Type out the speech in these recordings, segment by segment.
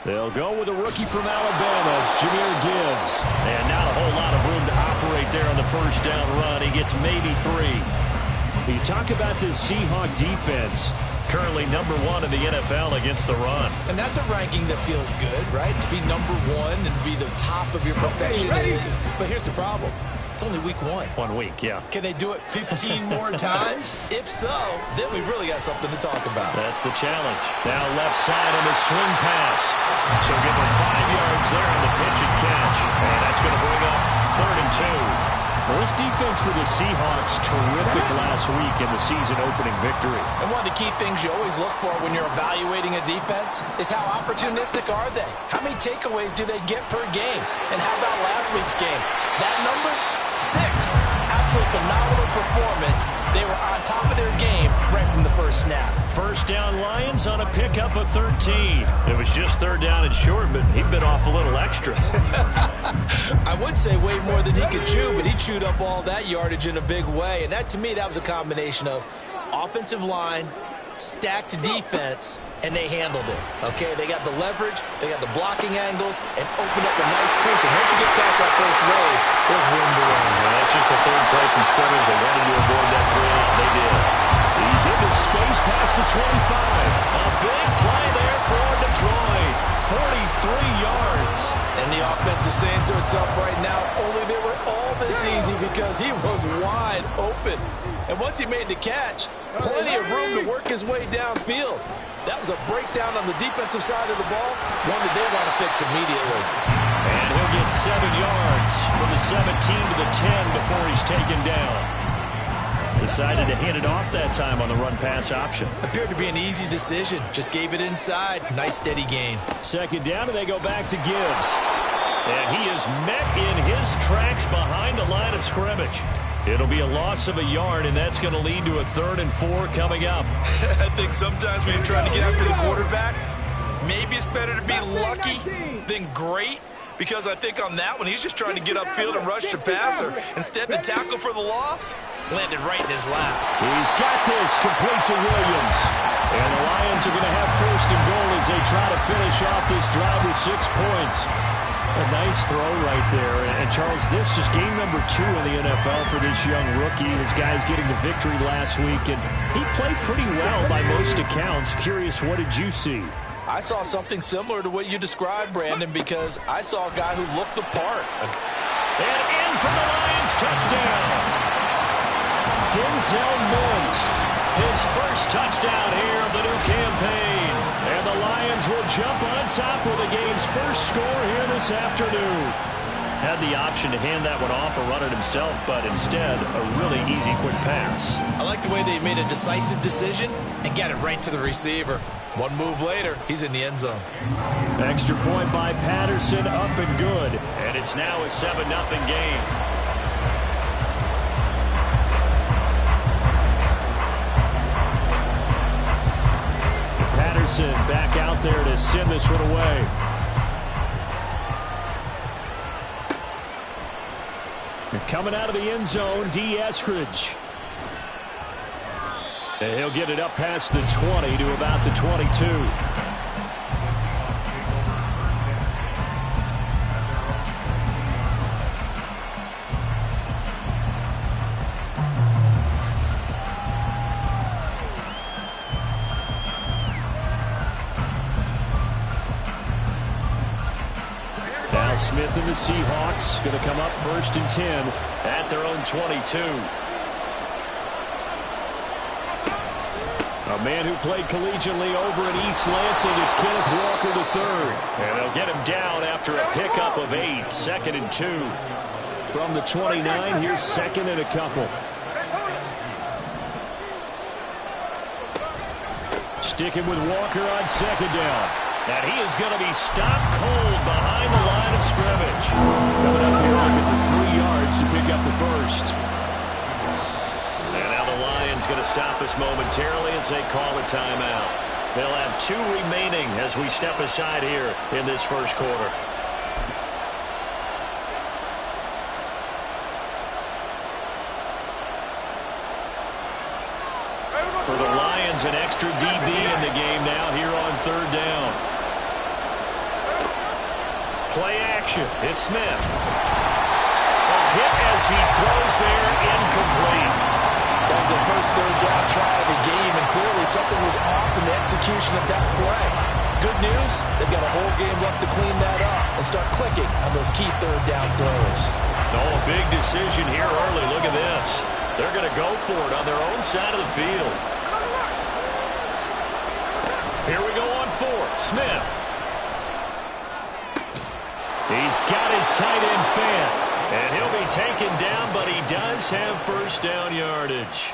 They'll go with a rookie from Alabama. It's Jahmyr Gibbs. And not a whole lot of room to operate there on the first down run. He gets maybe 3. You talk about this Seahawk defense. Currently number 1 in the NFL against the run. And that's a ranking that feels good, right? To be number 1 and be the top of your profession. But here's the problem. It's only week 1. 1 week, yeah. Can they do it 15 more times? If so, then we really got something to talk about. That's the challenge. Now left side on the swing pass. So give him 5 yards there on the pitch and catch. And that's going to bring up 3rd and 2. Well, this defense for the Seahawks, terrific last week in the season-opening victory. And one of the key things you always look for when you're evaluating a defense is how opportunistic are they? How many takeaways do they get per game? And how about last week's game? That number? 6. Absolutely phenomenal performance. They were on top of their game right from the first snap. First down Lions on a pickup of 13. It was just 3rd down and short, but he bit off a little extra. I would say way more than he could chew, but he chewed up all that yardage in a big way. And that, to me, that was a combination of offensive line, stacked defense, and they handled it. Okay, they got the leverage, they got the blocking angles, and opened up a nice crease. And once you get past that first wave, there's room to run. Well, that's just the 3rd play from scrimmage. They wanted to avoid that 3-and-out. They did. He's into space past the 25. A big play there for Detroit. 43 yards. And the offense is saying to itself right now, only they were all this easy because he was wide open. And once he made the catch, plenty of room to work his way downfield. That was a breakdown on the defensive side of the ball, one that they want to fix immediately. And he'll get 7 yards from the 17 to the 10 before he's taken down. Decided to hand it off that time on the run-pass option. Appeared to be an easy decision. Just gave it inside. Nice, steady gain. 2nd down, and they go back to Gibbs. And he is met in his tracks behind the line of scrimmage. It'll be a loss of a yard, and that's going to lead to a 3rd and 4 coming up. I think sometimes when you're trying to get after the quarterback, maybe it's better to be lucky than great. Because I think on that one, he's just trying to get upfield and rush the passer. Instead, the tackle for the loss landed right in his lap. He's got this complete to Williams. And the Lions are going to have 1st and goal as they try to finish off this drive with 6 points. A nice throw right there. And Charles, this is game number 2 in the NFL for this young rookie. His guys getting the victory last week, and he played pretty well by most accounts. Curious, what did you see? I saw something similar to what you described, Brandon, because I saw a guy who looked the part. And in for the Lions, touchdown. Denzel Mims, his first touchdown here of the new campaign. And the Lions will jump on top with the game's first score here this afternoon. Had the option to hand that one off or run it himself, but instead, a really easy, quick pass. I like the way they made a decisive decision and got it right to the receiver. One move later, he's in the end zone. Extra point by Patterson, up and good. And it's now a 7-0 game. Patterson back out there to send this one away. And coming out of the end zone, D. Eskridge. And he'll get it up past the 20 to about the 22. Now Smith and the Seahawks going to come up 1st and 10 at their own 22. A man who played collegiately over at East Lansing, it's Kenneth Walker III. And they'll get him down after a pickup of 8, 2nd and 2. From the 29, here's 2nd and a couple. Sticking with Walker on 2nd down. And he is going to be stopped cold behind the line of scrimmage. Coming up here looking for 3 yards to pick up the first. And now the Lions going to stop us momentarily as they call a timeout. They'll have 2 remaining as we step aside here in this first quarter. For the Lions, an extra DB in the game now here on third down. Play action. It's Smith. A hit as he throws there, incomplete. That was the first third down try of the game, and clearly something was off in the execution of that play. Good news, they've got a whole game left to clean that up and start clicking on those key third down throws. Oh, a big decision here early. Look at this. They're going to go for it on their own side of the field. Here we go on fourth. Smith. He's got his tight end fan. And he'll be taken down, but he does have first down yardage.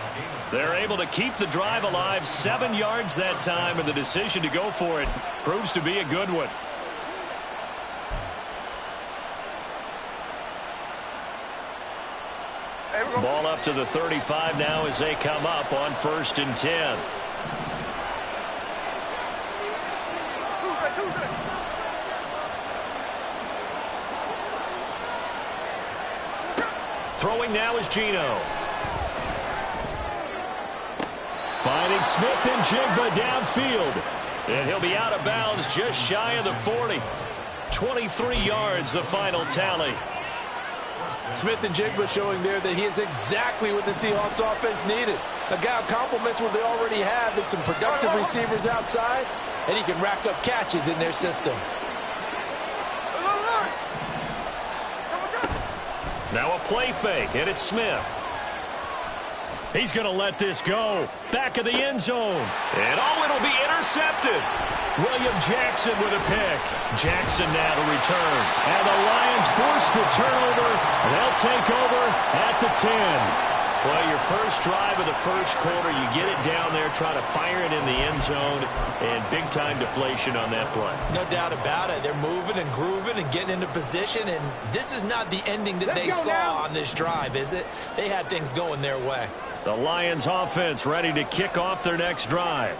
They're able to keep the drive alive, 7 yards that time, and the decision to go for it proves to be a good one. Ball up to the 35 now as they come up on 1st and 10. Throwing now is Geno. Finding Smith and Jigba downfield. And he'll be out of bounds just shy of the 40. 23 yards, the final tally. Smith and Jigba showing there that he is exactly what the Seahawks offense needed. A guy who complements what they already have and some productive receivers outside, and he can rack up catches in their system. Now a play fake, and it's Smith. He's going to let this go. Back of the end zone. And oh, it'll be intercepted. William Jackson with a pick. Jackson now to return. And the Lions force the turnover. They'll take over at the 10. Well, your first drive of the first quarter, you get it down there, try to fire it in the end zone, and big-time deflation on that play. No doubt about it. They're moving and grooving and getting into position, and this is not the ending that they saw on this drive, is it? They had things going their way. The Lions offense ready to kick off their next drive.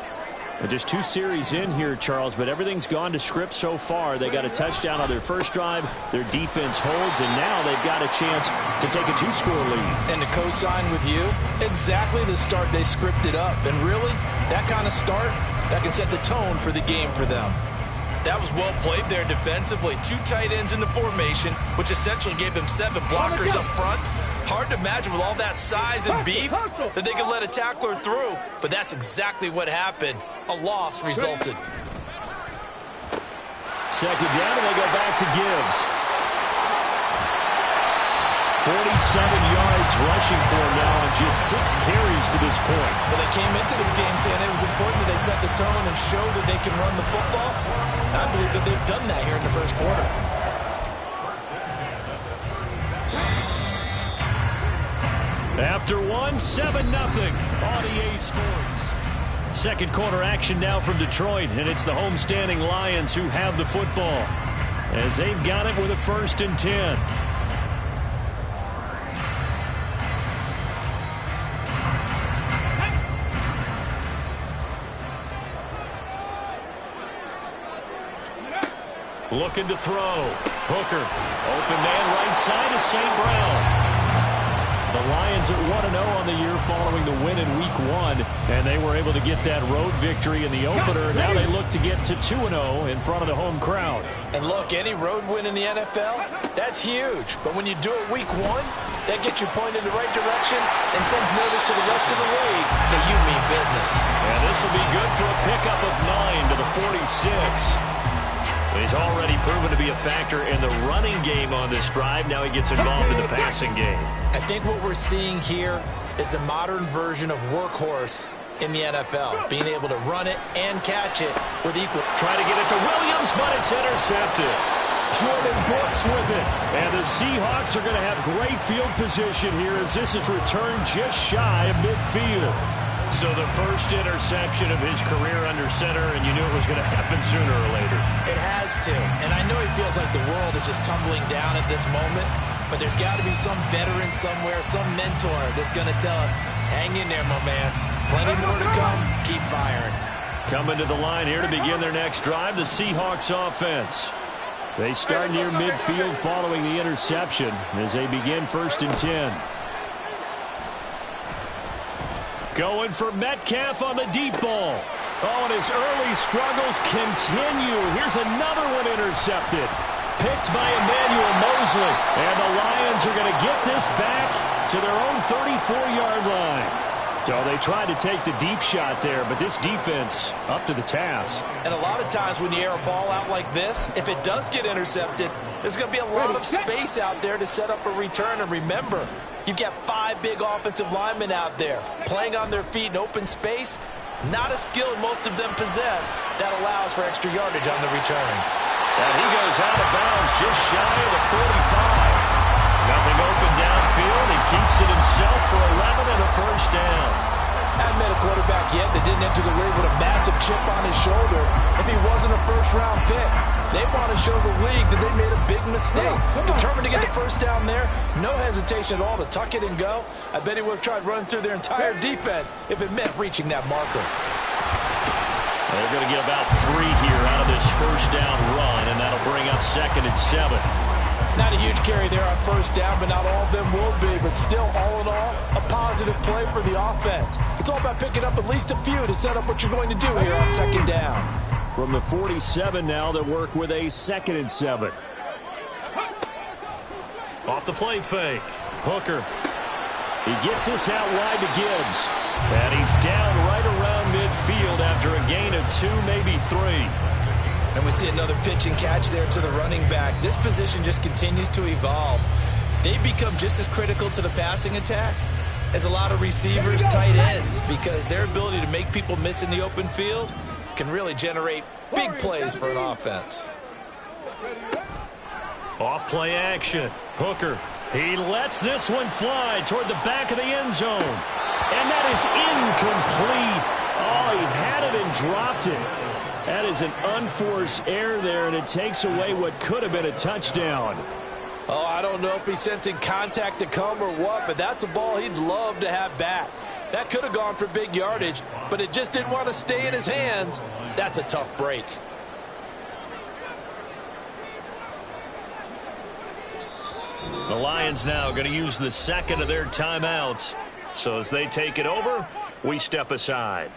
Just 2 series in here, Charles, but everything's gone to script so far. They got a touchdown on their first drive. Their defense holds, and now they've got a chance to take a 2-score lead. And to co-sign with you, exactly the start they scripted up. And really, that kind of start, that can set the tone for the game for them. That was well played there defensively. 2 tight ends in the formation, which essentially gave them 7 blockers up front. Hard to imagine with all that size and beef that they could let a tackler through. But that's exactly what happened. A loss resulted. Second down, and they go back to Gibbs. 47 yards rushing for him now on just 6 carries to this point. Well, they came into this game saying it was important that they set the tone and show that they can run the football. I believe that they've done that here in the first quarter. After 1, 7-0 on EA Sports. Second quarter action now from Detroit, and it's the homestanding Lions who have the football as they've got it with a 1st and 10. Looking to throw. Hooker. Open man right side is St. Brown. The Lions at 1-0 on the year following the win in Week 1, and they were able to get that road victory in the opener. Now they look to get to 2-0 in front of the home crowd. And look, any road win in the NFL, that's huge. But when you do it Week 1, that gets you pointed in the right direction and sends notice to the rest of the league that you mean business. And this will be good for a pickup of 9 to the 46. He's already proven to be a factor in the running game on this drive. Now he gets involved in the passing game. I think what we're seeing here is the modern version of workhorse in the NFL, being able to run it and catch it with equal. Try to get it to Williams, but it's intercepted. Jordan Brooks with it. And the Seahawks are going to have great field position here as this is returned just shy of midfield. So the first interception of his career under center, and you knew it was going to happen sooner or later. It has to. And I know he feels like the world is just tumbling down at this moment, but there's got to be some veteran somewhere, some mentor that's going to tell him, hang in there, my man. Plenty more to come. Keep firing. Coming to the line here to begin their next drive, the Seahawks offense. They start near midfield following the interception as they begin 1st and 10. Going for Metcalf on the deep ball. Oh, and his early struggles continue. Here's another one intercepted. Picked by Emmanuel Mosley. And the Lions are going to get this back to their own 34-yard line. So they tried to take the deep shot there, but this defense up to the task. And a lot of times when you air a ball out like this, if it does get intercepted, there's going to be a lot of space out there to set up a return. And remember, you've got 5 big offensive linemen out there playing on their feet in open space. Not a skill most of them possess that allows for extra yardage on the return. And he goes out of bounds just shy of the 45. Nothing open downfield. He keeps it himself for 11 and a first down. Haven't met a quarterback yet that didn't enter the league with a massive chip on his shoulder if he wasn't a first-round pick. They want to show the league that they made a big mistake. Determined to get the first down there. No hesitation at all to tuck it and go. I bet he would have tried running through their entire defense if it meant reaching that marker. They're going to get about 3 here out of this first down run, and that'll bring up 2nd and 7. Not a huge carry there on first down, but not all of them will be. But still, all in all, a positive play for the offense. It's all about picking up at least a few to set up what you're going to do here on 2nd down. From the 47 now, they work with a 2nd and 7. Off the play fake. Hooker. He gets this out wide to Gibbs. And he's down right around midfield after a gain of 2, maybe 3. And we see another pitch and catch there to the running back. This position just continues to evolve. They become just as critical to the passing attack as a lot of receivers, tight ends, because their ability to make people miss in the open field can really generate big plays for an offense. Off play action. Hooker. He lets this one fly toward the back of the end zone. And that is incomplete. Oh, he had it and dropped it. That is an unforced error there, and it takes away what could have been a touchdown. Oh, I don't know if he's sensing contact to come or what, but that's a ball he'd love to have back. That could have gone for big yardage, but it just didn't want to stay in his hands. That's a tough break. The Lions now going to use the 2nd of their timeouts. So as they take it over, we step aside.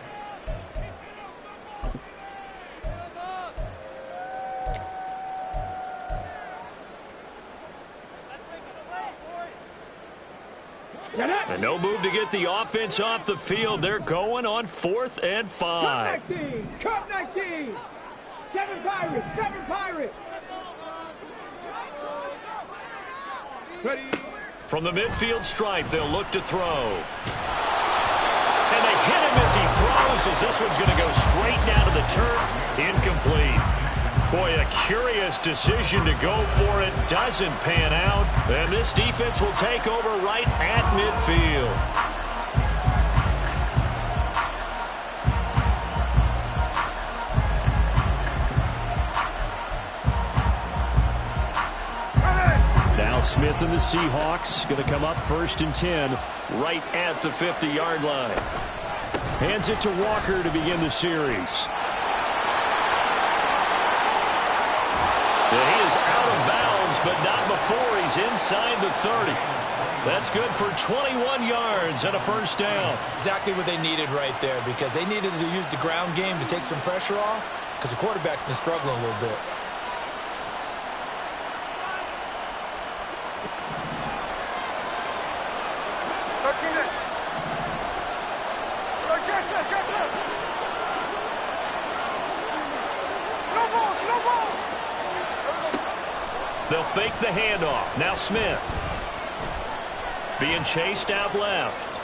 And no move to get the offense off the field. They're going on 4th and 5. Cup 19, Cup 19. 7 Pirates, 7 Pirates. Ready. From the midfield stripe, they'll look to throw. And they hit him as he throws, as this one's going to go straight down to the turf. Incomplete. Boy, a curious decision to go for it. Doesn't pan out. And this defense will take over right at midfield. Now Smith and the Seahawks going to come up 1st and 10 right at the 50-yard line. Hands it to Walker to begin the series. He is out of bounds, but not before he's inside the 30. That's good for 21 yards and a first down. Exactly what they needed right there, because they needed to use the ground game to take some pressure off, because the quarterback's been struggling a little bit. They'll fake the handoff. Now Smith. Being chased out left.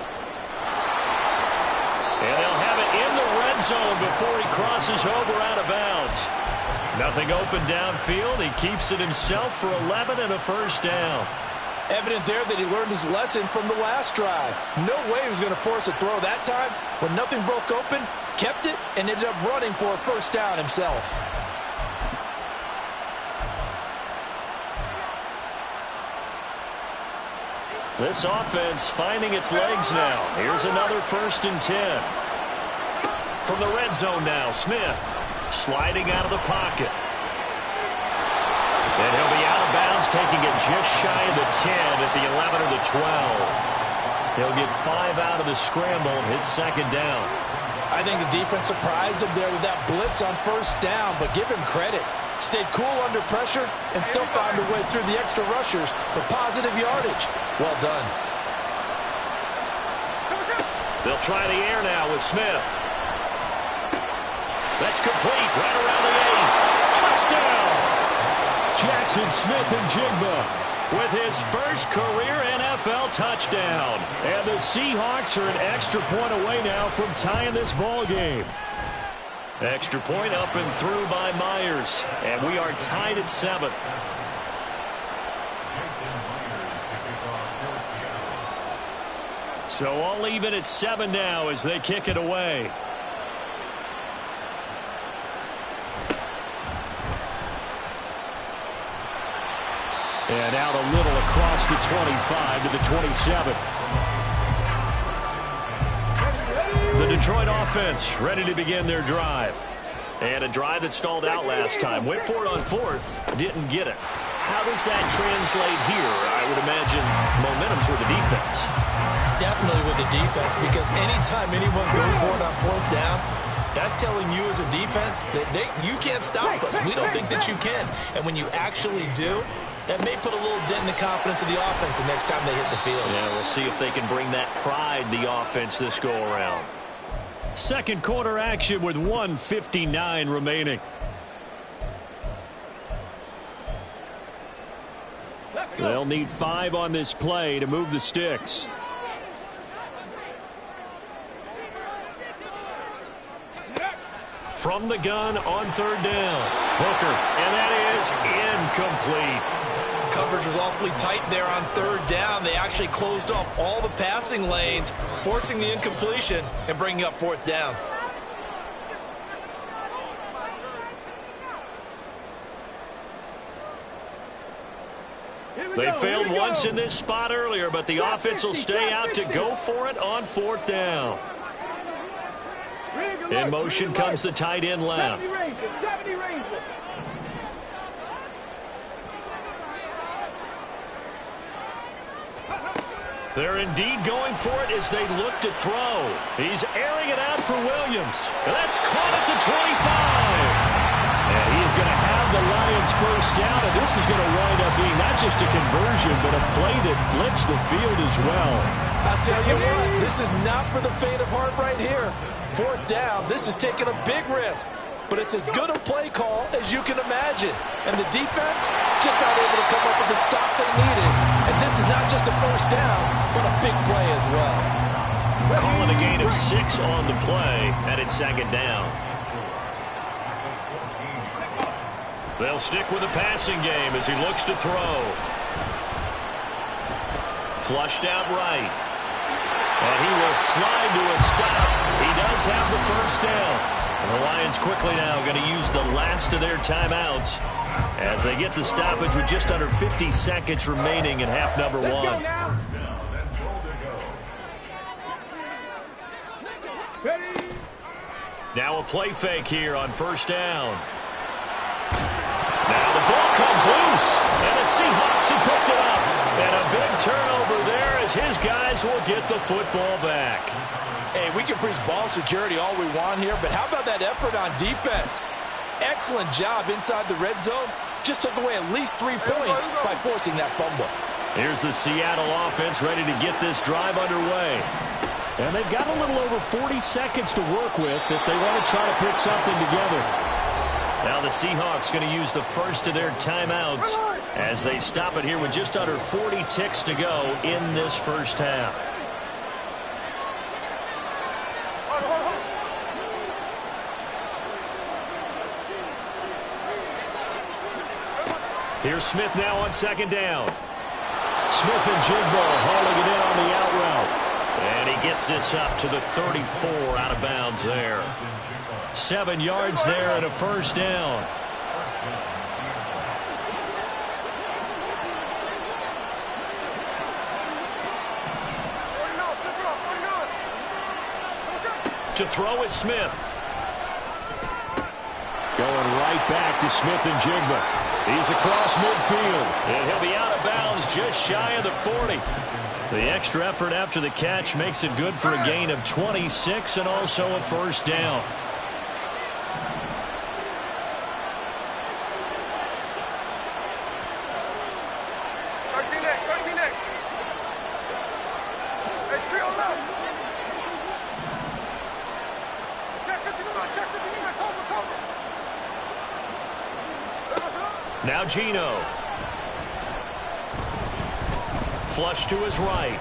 And they'll have it in the red zone before he crosses over out of bounds. Nothing open downfield. He keeps it himself for 11 and a first down. Evident there that he learned his lesson from the last drive. No way he was going to force a throw that time. When nothing broke open, kept it, and ended up running for a first down himself. This offense finding its legs now. Here's another 1st and 10. From the red zone now, Smith sliding out of the pocket. And he'll be out of bounds, taking it just shy of the 10 at the 11 or the 12. He'll get 5 out of the scramble and hit second down. I think the defense surprised him there with that blitz on first down, but give him credit. Stayed cool under pressure and still found a way through the extra rushers for positive yardage. Well done. They'll try the air now with Smith. That's complete right around the 8. Touchdown! Jackson Smith-Njigba with his first career NFL touchdown. And the Seahawks are an extra point away now from tying this ball game. Extra point up and through by Myers. And we are tied at 7. So all even at 7 now as they kick it away. And out a little across the 25 to the 27. The Detroit offense ready to begin their drive. And a drive that stalled out last time. Went for it on 4th, didn't get it. How does that translate here? I would imagine momentum's with the defense. Definitely with the defense, because anytime anyone goes for it on 4th down, that's telling you as a defense that you can't stop us. We don't think that you can. And when you actually do, that may put a little dent in the confidence of the offense the next time they hit the field. Yeah, we'll see if they can bring that pride the offense this go-around. Second quarter action with 1:59 remaining. They'll need 5 on this play to move the sticks. From the gun on 3rd down. Hooker, and that is incomplete. Coverage was awfully tight there on 3rd down. They actually closed off all the passing lanes, forcing the incompletion and bringing up 4th down. They failed once in this spot earlier, but the offense will stay out to go for it on 4th down. In motion comes the tight end left. They're indeed going for it as they look to throw. He's airing it out for Williams. And that's caught at the 25. And he is going to have the Lions first down, and this is going to wind up being not just a conversion, but a play that flips the field as well. I'll tell you what, this is not for the faint of heart right here. 4th down, this is taking a big risk. But it's as good a play call as you can imagine. And the defense just not able to come up with the stop they needed. And this is not just a first down, but a big play as well. Calling a gain of 6 on the play, and it's 2nd down. They'll stick with the passing game as he looks to throw. Flushed out right. And he will slide to a stop. He does have the first down. And the Lions quickly now going to use the last of their timeouts as they get the stoppage with just under 50 seconds remaining in half number 1. Now a play fake here on 1st down. Now the ball comes loose, and the Seahawks have picked it up. And a big turnover there as his guys will get the football back. Hey, we can preach ball security all we want here, but how about that effort on defense? Excellent job inside the red zone. Just took away at least 3 points by forcing that fumble. Here's the Seattle offense ready to get this drive underway. And they've got a little over 40 seconds to work with if they want to try to put something together. Now the Seahawks going to use the first of their timeouts as they stop it here with just under 40 ticks to go in this first half. Here's Smith now on 2nd down. Smith-Njigba hauling it in on the out route. And he gets this up to the 34 out of bounds there. 7 yards there and a first down. To throw is Smith. Going right back to Smith-Njigba. He's across midfield, and he'll be out of bounds just shy of the 40. The extra effort after the catch makes it good for a gain of 26 and also a first down. Now Gino. Flush to his right.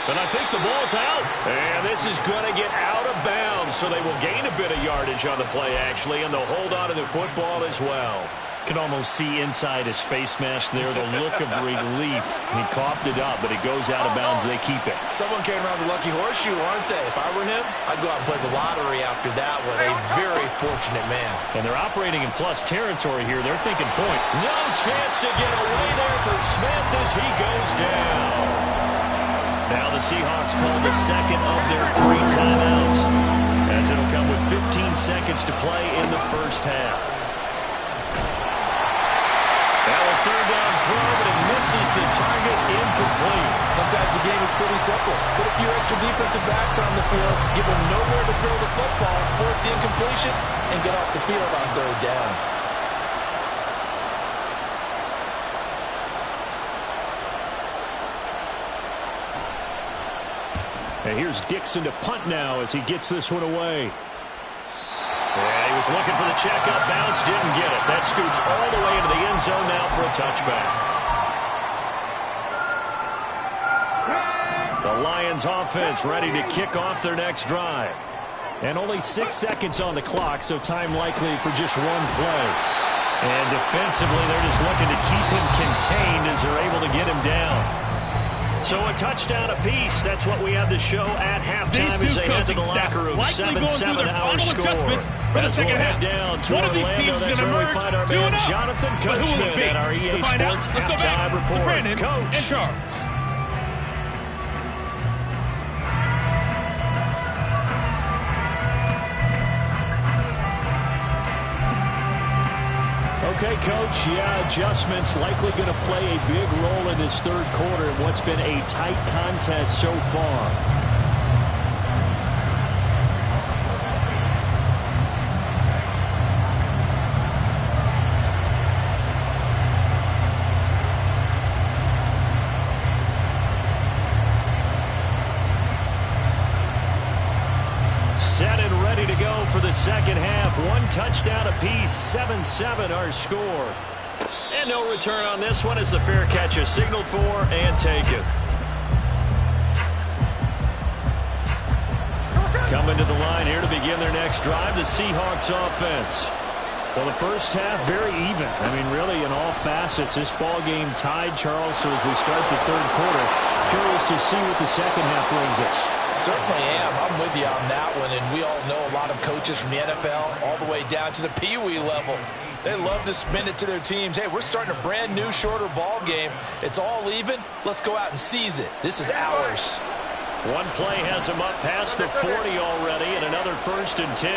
And I think the ball's out. And this is going to get out of bounds, so they will gain a bit of yardage on the play, actually, and they'll hold on to the football as well. Can almost see inside his face mask there the look of relief. He coughed it up, but it goes out of bounds. They keep it. Someone came around the lucky horseshoe, aren't they? If I were him, I'd go out and play the lottery after that one. A very fortunate man. And they're operating in plus territory here. They're thinking point. No chance to get away there for Smith as he goes down. Now the Seahawks call the second of their 3 timeouts, as it'll come with 15 seconds to play in the first half. Third down throw, but it misses the target, incomplete. Sometimes the game is pretty simple. Put a few extra defensive backs on the field, give them nowhere to throw the football, force the incompletion, and get off the field on third down. And here's Dixon to punt now as he gets this one away. Yeah, he was looking for the checkup bounce, didn't get it. That scoots all the way into the end zone now for a touchback. The Lions offense ready to kick off their next drive. And only 6 seconds on the clock, so time likely for just one play. And defensively, they're just looking to keep him contained as they're able to get him down. So a touchdown apiece. That's what we have to show at halftime as they head to the locker room. 7-7 our score. For the second half. Down to One of these teams is going to emerge 2-0. Jonathan Coachman at our EA Sports Let's go back report. to Brandon Coach. and Charles. Okay, Coach, yeah, adjustments likely going to play a big role in this third quarter in what's been a tight contest so far. Set and ready to go for the second half. 1 touchdown apiece, 7-7 our score. And no return on this one as the fair catch is signaled for and taken. Coming to the line here to begin their next drive, the Seahawks offense. Well, the first half, very even. I mean, really, in all facets, this ball game tied, Charles. So as we start the third quarter, curious to see what the second half brings us. Certainly am. I'm with you on that one, and we all know a lot of coaches from the NFL all the way down to the Pee Wee level. They love to spin it to their teams. Hey, we're starting a brand new, shorter ball game. It's all even. Let's go out and seize it. This is ours. One play has him up past the 40 already, and another 1st and 10.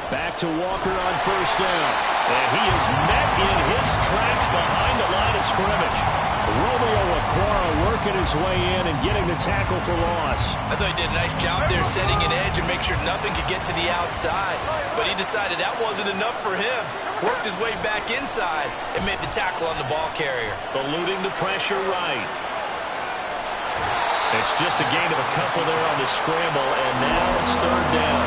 Back to Walker on first down. And he is met in his tracks behind the line of scrimmage. Romeo Okwara working his way in and getting the tackle for loss. I thought he did a nice job there setting an edge and make sure nothing could get to the outside. But he decided that wasn't enough for him. Worked his way back inside and made the tackle on the ball carrier. Eluding the pressure right. It's just a gain of a couple there on the scramble, and now it's third down.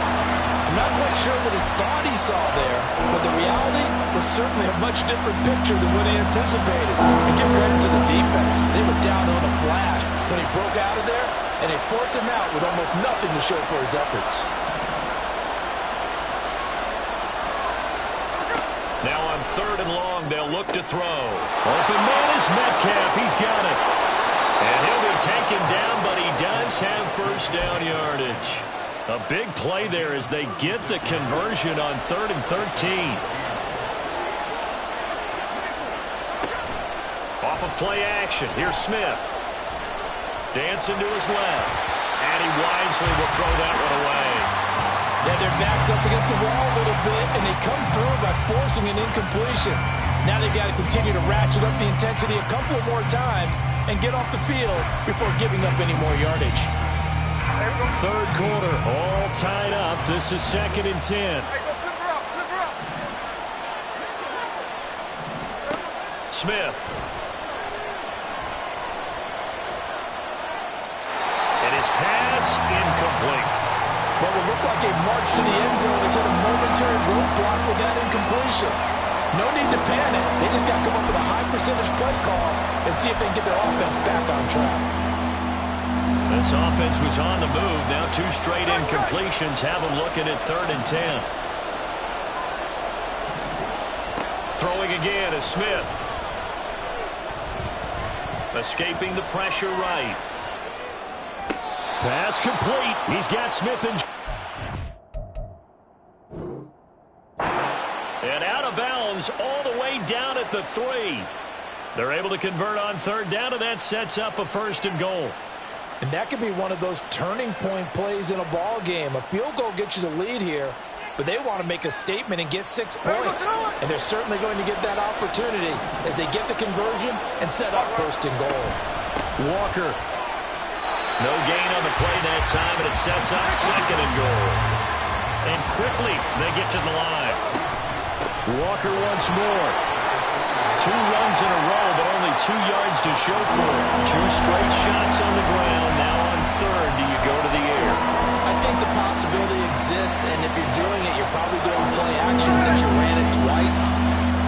I'm not quite sure what he thought he saw there, but the reality was certainly a much different picture than what he anticipated. And give credit to the defense. They were down on a flash when he broke out of there, and they forced him out with almost nothing to show for his efforts. Now on 3rd and long, they'll look to throw. Open man is Metcalf. He's got it. And he'll be taken down, but he does have first down yardage. A big play there as they get the conversion on 3rd and 13. Off of play action. Here's Smith. Dancing to his left. And he wisely will throw that one away. Yeah, their back's up against the wall a little bit, and they come through by forcing an incompletion. Now they've got to continue to ratchet up the intensity a couple of more times and get off the field before giving up any more yardage. Third quarter, all tied up. This is 2nd and 10. Smith. And his pass incomplete. What will look like a march to the end zone has hit a momentary roadblock with that incompletion. No need to panic. They just got to come up with a high percentage play call and see if they can get their offense back on track. This offense was on the move. Now 2 straight incompletions have them looking at 3rd and 10. Throwing again is Smith. Escaping the pressure right. Pass complete. He's got Smith in. And out of bounds all the way down at the 3. They're able to convert on 3rd down, and that sets up a 1st and goal. And that could be one of those turning point plays in a ball game. A field goal gets you the lead here, but they want to make a statement and get 6 points. And they're certainly going to get that opportunity as they get the conversion and set up 1st and goal. Walker. No gain on the play that time, and it sets up 2nd and goal. And quickly they get to the line. Walker once more. 2 runs in a row, but only 2 yards to show for it. 2 straight shots on the ground. Now on 3rd, do you go to the air? I think the possibility exists, and if you're doing it, you're probably going to play action since you ran it twice.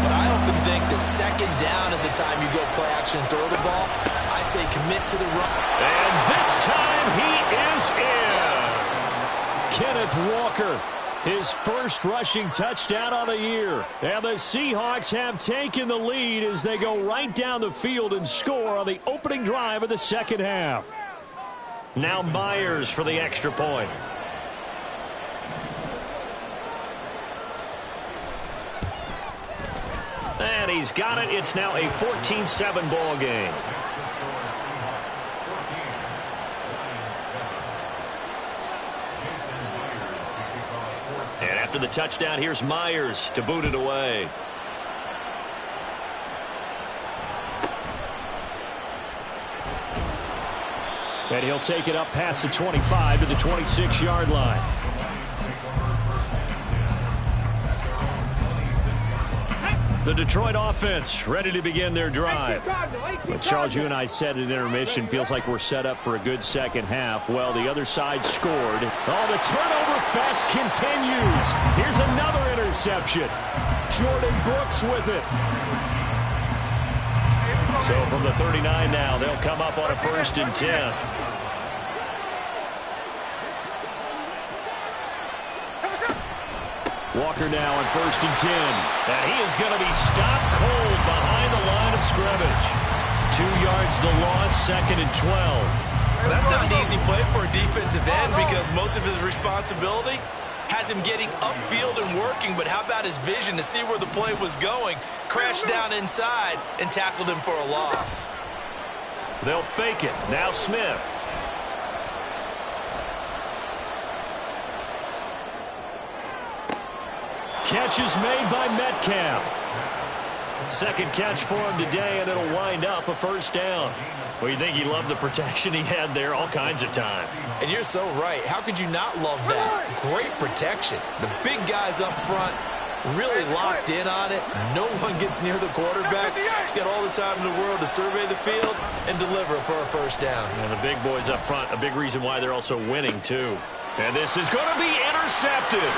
But I often think that 2nd down is the time you go play action and throw the ball. I say commit to the run. And this time he is in. Kenneth Walker. His first rushing touchdown on the year. And the Seahawks have taken the lead as they go right down the field and score on the opening drive of the 2nd half. Now Myers for the extra point. And he's got it. It's now a 14-7 ball game. And after the touchdown, here's Myers to boot it away. And he'll take it up past the 25 to the 26-yard line. The Detroit offense ready to begin their drive. But Charles, you and I said at intermission, feels like we're set up for a good 2nd half. Well, the other side scored. Oh, the turnover fest continues. Here's another interception. Jordan Brooks with it. So from the 39 now, they'll come up on a 1st and 10. Walker now on 1st and 10. And he is going to be stopped cold behind the line of scrimmage. 2 yards the loss, 2nd and 12. That's not an easy play for a defensive end because most of his responsibility has him getting upfield and working, but how about his vision to see where the play was going, crashed down inside, and tackled him for a loss. They'll fake it. Now Smith. Catch is made by Metcalf. 2nd catch for him today, and it'll wind up a 1st down. Well, you think he loved the protection he had there all kinds of time. And you're so right. How could you not love that? Great protection. The big guys up front really locked in on it. No one gets near the quarterback. He's got all the time in the world to survey the field and deliver for a 1st down. And the big boys up front, a big reason why they're also winning, too. And this is going to be intercepted.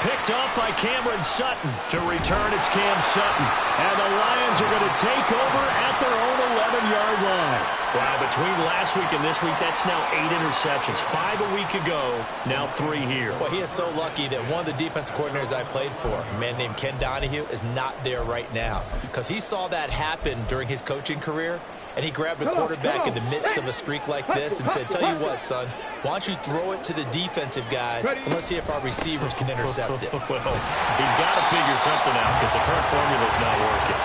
Picked up by Cameron Sutton. To return, it's Cam Sutton. And the Lions are going to take over at their own 11-yard line. Wow, between last week and this week, that's now 8 interceptions. 5 a week ago, now 3 here. Well, he is so lucky that one of the defense coordinators I played for, a man named Ken Donahue, is not there right now. Because he saw that happen during his coaching career, and he grabbed a quarterback in the midst of a streak like this and said, tell you what, son, why don't you throw it to the defensive guys, and let's see if our receivers can intercept it. Well, he's got to figure something out because the current formula's not working.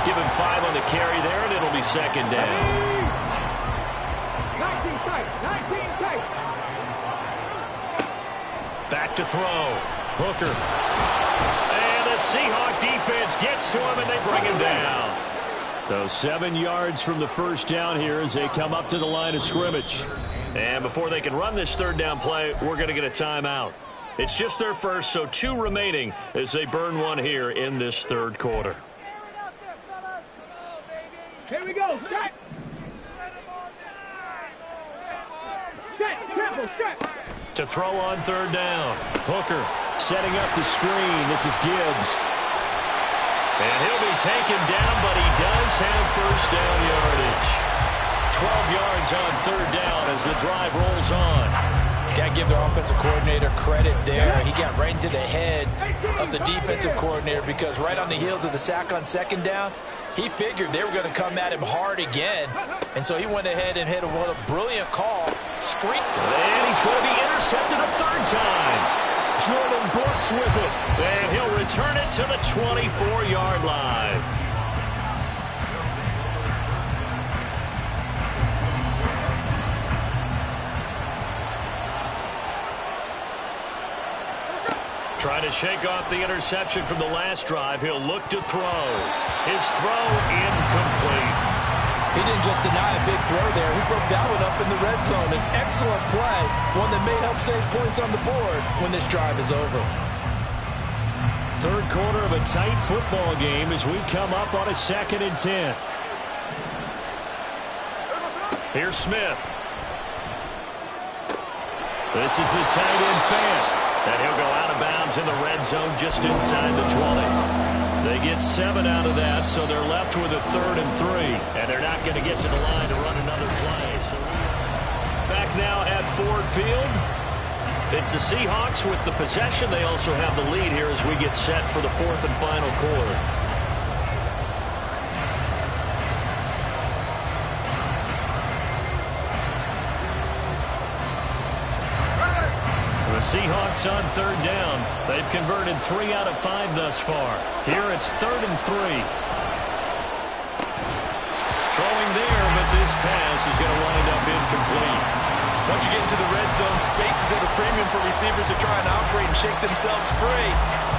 Give him 5 on the carry there, and it'll be 2nd down. 19 tight, 19 tight. Back to throw. Hooker. And the Seahawk defense gets to him, and they bring him down. So 7 yards from the first down here as they come up to the line of scrimmage. And before they can run this third down play, we're going to get a timeout. It's just their first, so 2 remaining as they burn one here in this third quarter. Here we go. Set. Set. To throw on third down. Hooker setting up the screen. This is Gibbs. And he'll be taken down, but he does have first down yardage. 12 yards on third down as the drive rolls on. Got to give their offensive coordinator credit there. He got right into the head of the defensive coordinator because right on the heels of the sack on second down, he figured they were going to come at him hard again. And so he went ahead and hit what a brilliant call. Screen. And he's going to be intercepted a third time. Jordan Brooks with it. And he'll return it to the 24-yard line. Trying to shake off the interception from the last drive. He'll look to throw. His throw incomplete. He didn't just deny a big throw there. He broke that one up in the red zone. An excellent play. One that may help save points on the board when this drive is over. Third quarter of a tight football game as we come up on a 2nd and 10. Here's Smith. This is the tight end Fant. And he'll go out of bounds in the red zone just inside the 20. They get 7 out of that, so they're left with a 3rd and 3. And they're not going to get to the line to run another play. So back now at Ford Field. It's the Seahawks with the possession. They also have the lead here as we get set for the 4th and final quarter. The Seahawks on third down. They've converted 3 out of 5 thus far. Here it's 3rd and 3. Throwing there, but this pass is going to wind up incomplete. Once you get into the red zone, space is at a premium for receivers to try and operate and shake themselves free.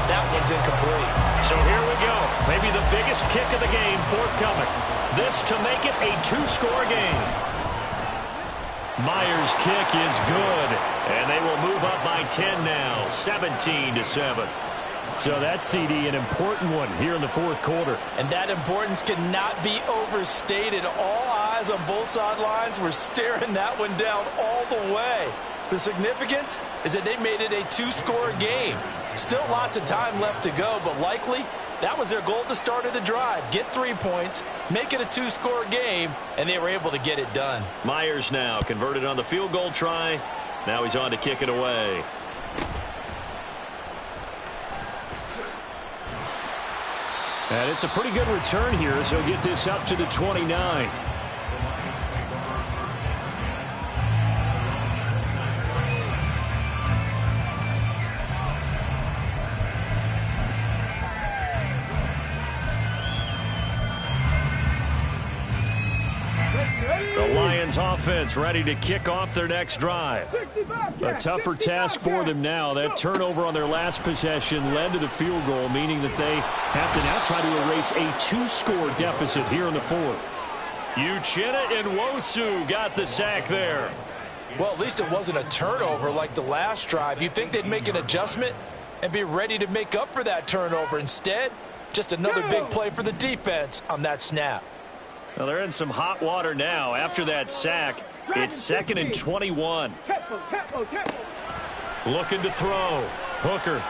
That one's incomplete. So here we go. Maybe the biggest kick of the game forthcoming. This to make it a 2-score game. Myers' kick is good, and they will move up by 10 now, 17-7. So that's, CD, an important one here in the 4th quarter. And that importance cannot be overstated. All eyes on both sidelines were staring that one down all the way. The significance is that they made it a 2-score game. Still lots of time left to go, but likely that was their goal at the start of the drive. Get 3 points, make it a 2-score game, and they were able to get it done. Myers now converted on the field goal try. Now he's on to kick it away. And it's a pretty good return here as he'll get this up to the 29. The Lions offense ready to kick off their next drive. A tougher task for them now. That turnover on their last possession led to the field goal, meaning that they have to now try to erase a 2-score deficit here in the 4th. Uchenna Nwosu got the sack there. Well, at least it wasn't a turnover like the last drive. You'd think they'd make an adjustment and be ready to make up for that turnover. Instead, just another big play for the defense on that snap. Well, they're in some hot water now. After that sack, it's 2nd and 21. Looking to throw. Hooker.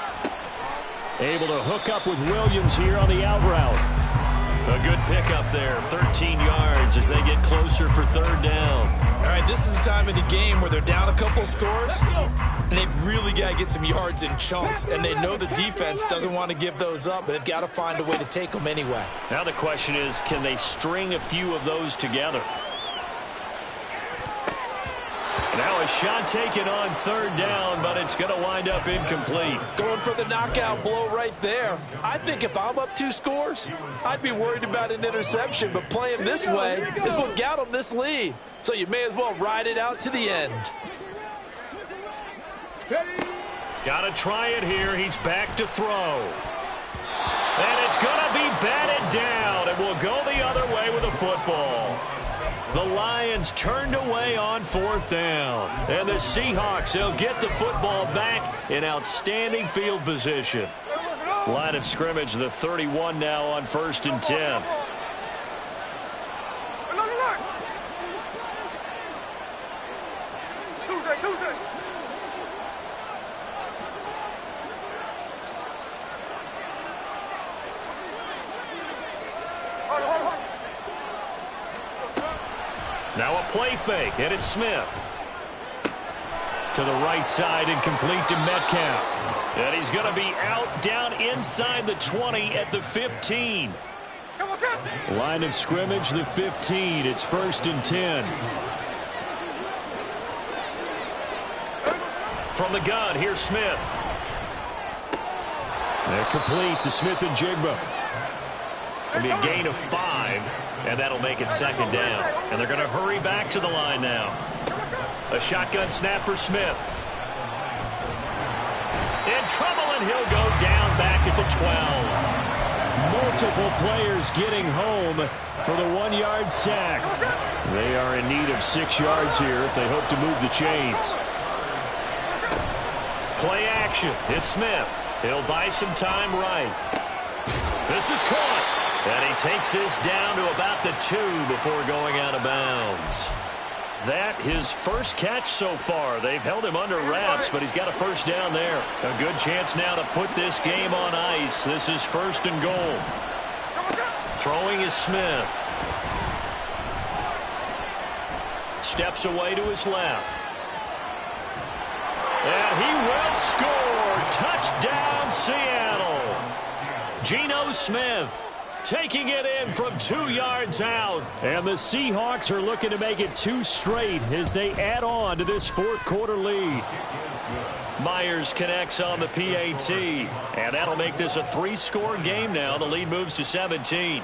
Able to hook up with Williams here on the out route. A good pickup there. 13 yards as they get closer for 3rd down. All right, this is the time of the game where they're down a couple of scores, and they've really got to get some yards in chunks, and they know the defense doesn't want to give those up, but they've got to find a way to take them anyway. Now the question is, can they string a few of those together? Now a shot taken on 3rd down, but it's going to wind up incomplete. Going for the knockout blow right there. I think if I'm up 2 scores, I'd be worried about an interception, but playing this way is what got them this lead. So you may as well ride it out to the end. Got to try it here. He's back to throw. And it's going to be batted down, and will go the other way with the football. The Lions turned away on 4th down. And the Seahawks, they'll get the football back in outstanding field position. Line of scrimmage, the 31 now on 1st and 10. Now a play fake, and it's Smith. To the right side and complete to Metcalf. And he's going to be out down inside the 20 at the 15. Line of scrimmage, the 15. It's 1st and 10. From the gun, here's Smith. They're complete to Smith and Jigba. It'll be a gain of 5, and that'll make it 2nd down. And they're going to hurry back to the line now. A shotgun snap for Smith. In trouble, and he'll go down back at the 12. Multiple players getting home for the 1-yard sack. They are in need of 6 yards here if they hope to move the chains. Play action. It's Smith. He'll buy some time right. This is caught. And he takes this down to about the 2 before going out of bounds. That his first catch so far. They've held him under wraps, but he's got a 1st down there. A good chance now to put this game on ice. This is 1st and goal. Throwing is Smith. Steps away to his left. And he will score. Touchdown, Seattle. Geno Smith taking it in from 2 yards out. And the Seahawks are looking to make it 2 straight as they add on to this 4th quarter lead. Myers connects on the PAT. And that'll make this a 3-score game now. The lead moves to 17.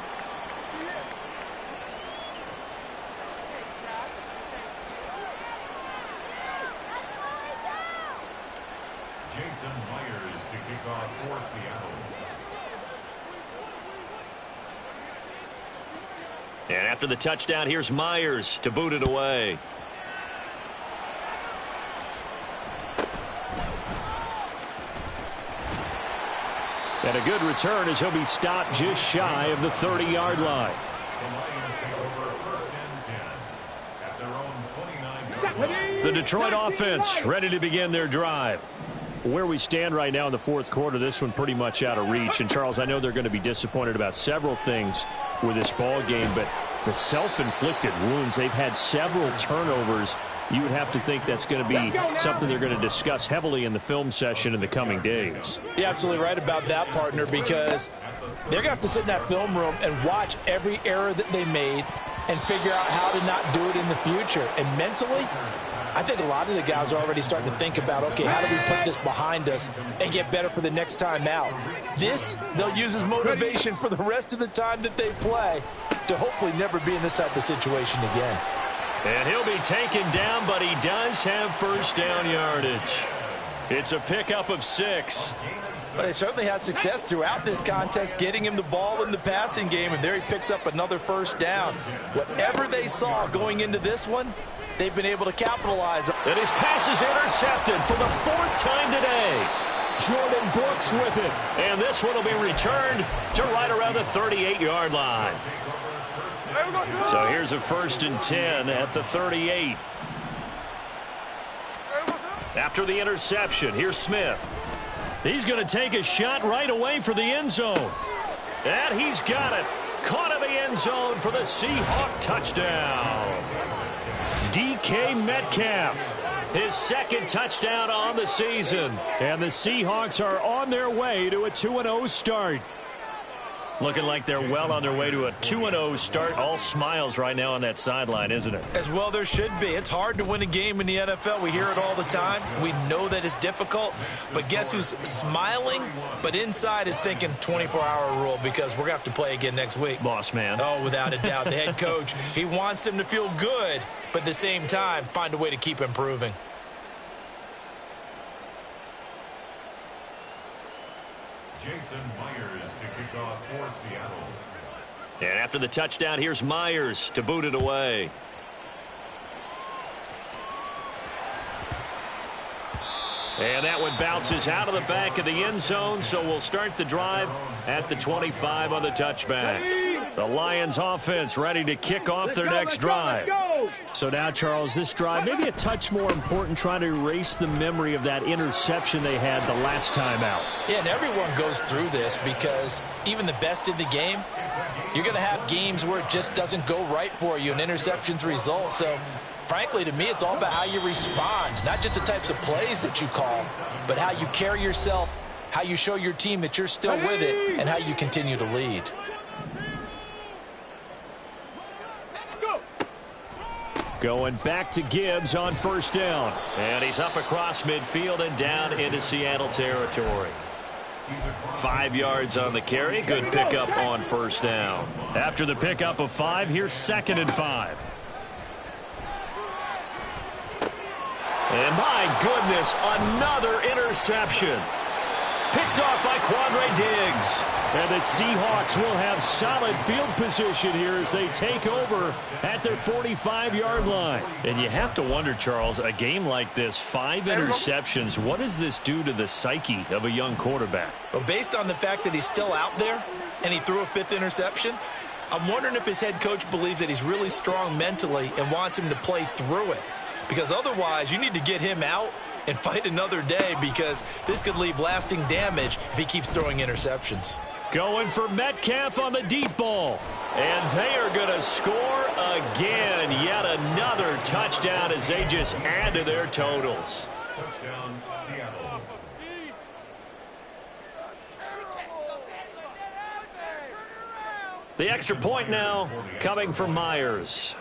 Jason Myers to kick off for Seattle. And after the touchdown, here's Myers to boot it away. And a good return as he'll be stopped just shy of the 30-yard line. The Lions take over 1st and 10 at their own 29-yard line. The Detroit offense ready to begin their drive. Where we stand right now in the 4th quarter, this one pretty much out of reach. And, Charles, I know they're going to be disappointed about several things with this ball game, but the self-inflicted wounds, they've had several turnovers. You would have to think that's going to be something they're going to discuss heavily in the film session in the coming days. You're absolutely right about that, partner, because they're going to have to sit in that film room and watch every error that they made and figure out how to not do it in the future. And mentally, I think a lot of the guys are already starting to think about, okay, how do we put this behind us and get better for the next time out? This, they'll use as motivation for the rest of the time that they play to hopefully never be in this type of situation again. And he'll be taken down, but he does have 1st down yardage. It's a pickup of 6. But they certainly had success throughout this contest, getting him the ball in the passing game, and there he picks up another 1st down. Whatever they saw going into this one, they've been able to capitalize on. And his pass is intercepted for the 4th time today. Jordan Brooks with it. And this one will be returned to right around the 38-yard line. So here's a 1st and 10 at the 38. After the interception, here's Smith. He's going to take a shot right away for the end zone. And he's got it. Caught in the end zone for the Seahawk touchdown. DK Metcalf, his 2nd touchdown on the season. And the Seahawks are on their way to a 2-0 start. Looking like they're well on their way to a 2-0 start. All smiles right now on that sideline, isn't it? As well there should be. It's hard to win a game in the NFL. We hear it all the time. We know that it's difficult. But guess who's smiling, but inside is thinking 24-hour rule, because we're going to have to play again next week. Boss man. Oh, without a doubt. The head coach, he wants them to feel good, but at the same time, find a way to keep improving. Jason Myers to kick off for Seattle. And after the touchdown, here's Myers to boot it away. And that one bounces out of the back of the end zone, so we'll start the drive at the 25 on the touchback. The Lions offense ready to kick off their next drive. So now, Charles, this drive maybe a touch more important, trying to erase the memory of that interception they had the last time out. Yeah, and everyone goes through this because even the best in the game, you're going to have games where it just doesn't go right for you, and interceptions result. So, frankly, to me, it's all about how you respond, not just the types of plays that you call, but how you carry yourself, how you show your team that you're still with it, and how you continue to lead. Going back to Gibbs on first down. And he's up across midfield and down into Seattle territory. 5 yards on the carry. Good pickup on first down. After the pickup of 5, here's 2nd and 5. And my goodness, another interception. Picked off by Quandre Diggs. And the Seahawks will have solid field position here as they take over at their 45-yard line. And you have to wonder, Charles, a game like this, 5 interceptions, what does this do to the psyche of a young quarterback? Well, based on the fact that he's still out there and he threw a 5th interception, I'm wondering if his head coach believes that he's really strong mentally and wants him to play through it. Because otherwise, you need to get him out and fight another day, because this could leave lasting damage if he keeps throwing interceptions. Going for Metcalf on the deep ball. And they are going to score again. Yet another touchdown as they just add to their totals. Touchdown, Seattle. The extra point now coming from Myers.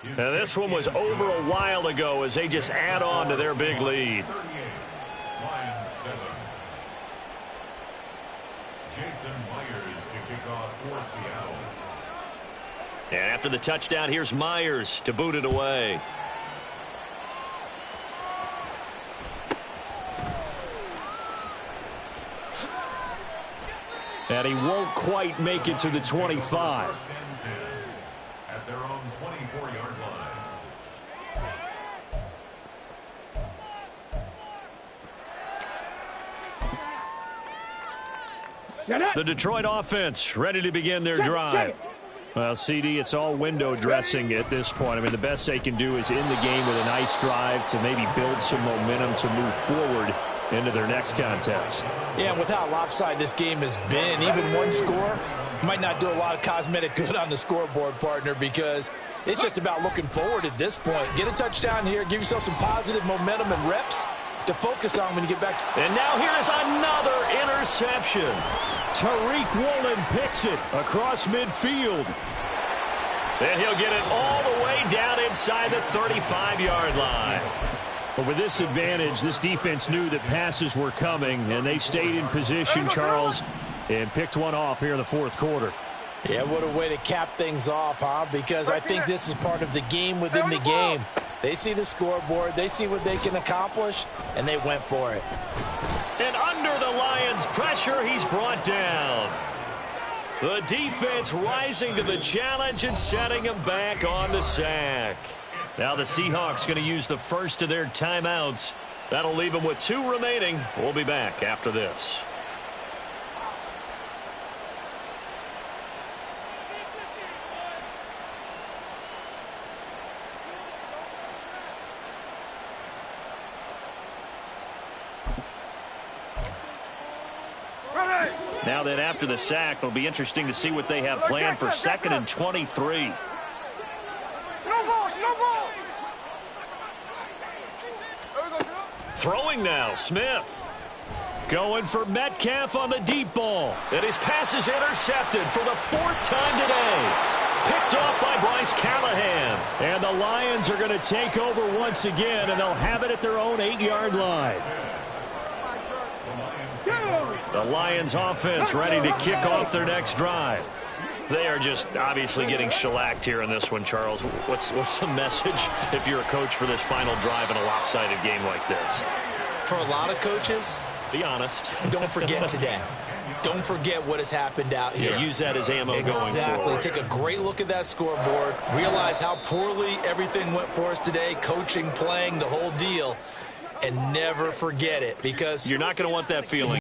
And this one was over a while ago as they just add on to their big lead. Lions 7. Jason Myers to kick off for Seattle. And after the touchdown, here's Myers to boot it away. And he won't quite make it to the 25. First and 10 at their own 24-yard line. The Detroit offense ready to begin their drive. Well, CD, it's all window dressing at this point. I mean, the best they can do is end the game with a nice drive to maybe build some momentum to move forward into their next contest. Yeah, and with how lopsided this game has been, even one score might not do a lot of cosmetic good on the scoreboard, partner, because it's just about looking forward at this point. Get a touchdown here, give yourself some positive momentum and reps to focus on when you get back. And now here's another interception. Tariq Woolen picks it across midfield. And he'll get it all the way down inside the 35-yard line. But with this advantage, this defense knew that passes were coming, and they stayed in position, Charles, and picked one off here in the fourth quarter. Yeah, what a way to cap things off, huh? Because I think this is part of the game within the game. They see the scoreboard, they see what they can accomplish, and they went for it. And under the Lions' pressure, he's brought down. The defense rising to the challenge and setting him back on the sack. Now the Seahawks going to use the first of their timeouts. That'll leave them with 2 remaining. We'll be back after this. Now then, after the sack, it'll be interesting to see what they have planned for 2nd and 23. Throwing now, Smith. Going for Metcalf on the deep ball. And his pass is intercepted for the 4th time today. Picked off by Bryce Callahan. And the Lions are going to take over once again, and they'll have it at their own 8-yard line. The Lions offense ready to kick off their next drive. They are just obviously getting shellacked here in this one, Charles. What's the message if you're a coach for this final drive in a lopsided game like this? For a lot of coaches, be honest. Don't forget today. Don't forget what has happened out here. Yeah, use that as ammo going forward. Exactly. Take a great look at that scoreboard. Realize how poorly everything went for us today, coaching, playing, the whole deal. And never forget it, because you're not going to want that feeling.